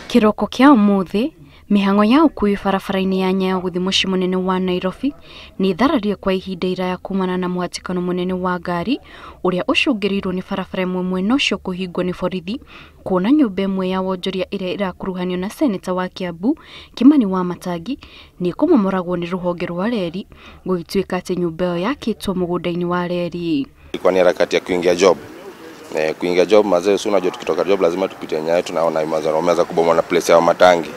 Kiroko kia umuthi mihango ya ukui barabara-ini ya Nyayo guthi mucii munene wa Nairobi ni thararie kwa ihinda iraya kumana na muhatikano munene wa ngari uria ucungirirwo ni barabara imwe mwena ucio kuhingwo ni borithi kuona nyumba imwe ya wonjoria iria irakuruhanio na seneta wa Kiambu Kimani Wamatangi ni kumomoragwo ni ruhonge rwa reri gugituika ati nyumba iyo yakitwo mugunda-ini wa reri. Ilikuwa ni harakati ya kuingia job. Kuingia job mazee, si unajua tukitoka job lazima tupite Nyayo, tunaona wameanza kubomoa na place ya Wamatangi.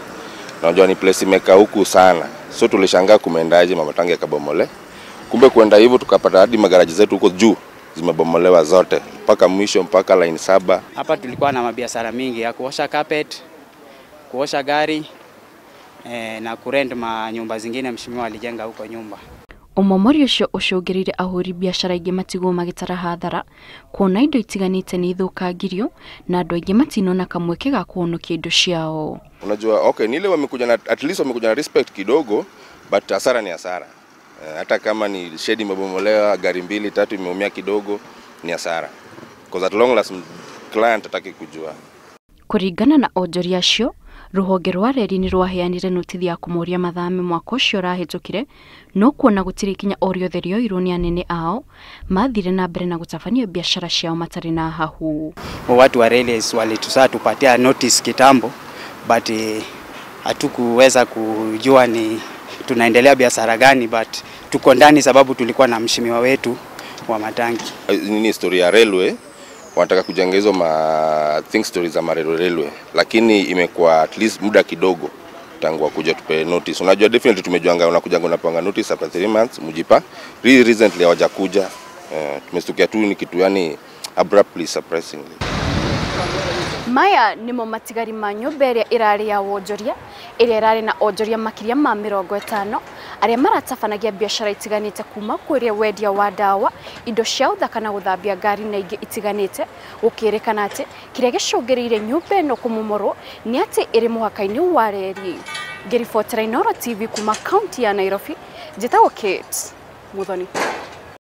Unajua ni place imekaa huku sana. So tulishangaa kumeendaje Wamatangi akabomole. Kumbe kuenda hivyo tukapata hadi magaraji zetu huko juu zimebomolewa zote mpaka mwisho, mpaka line 7. Hapa tulikuwa na mabiashara mingi ya kuosha carpet, kuosha gari na kurent nyumba zingine mheshimiwa alijenga huko nyumba. Umomori ucio ucungirire ahuri biashara ingi matigwo magitara hathara kuona indo itiganite ni ithukangirio na andu aingi matinona kamweke ga kuhonokia indo ciao. Unajua okay, nile wamekuja na at least wamekuja na respect kidogo, but hasara ni hasara. Hata kama ni shedi imebomolewa, gari 2 3 imeumia kidogo, ni hasara. Because at long last client ataki kujua. Kuringana na onjoria acio, ruhonge rwa reri ni rwaheanire notithi ya kumoria mathame mwaka ucio rahitukire, no kuona gutiri kinya orio therio ironi anene ao mathire na mbere na gutabania biashara ciao matari na hahu. Watu wa railways walitusaa tupatia notice kitambo, but hatukuweza kujua ni tunaendelea biashara gani, but tuko ndani sababu tulikuwa na mheshimiwa wetu Wamatangi. Ni historia ya railway, wanataka kujenga hizo think stories za railway, lakini imekuwa at least muda kidogo tangu wakuja tupe notice. Unajua definitely tumejuanga unakuja unapanga notice after 3 months mujipa. Really recently hawajakuja. Tumestukia tu ni kitu yani abruptly, surprisingly. Maya nimo matigari ma nyumba iria irari ya wonjoria iria irari na onjoria makiria ma 50 aria maratabanagia biashara itiganite kuma kwiria wendia wa dawa, indo cia uthaka na guthambia ngari na ingi itiganite, gukirikana ati kiria gicungirire nyumba ino kumomorwo ni ati iri muhaka-ini wa reri. Ngiribotera Inooro TV kuma kaunti ya Nairobi, njitagwo Kate Muthoni.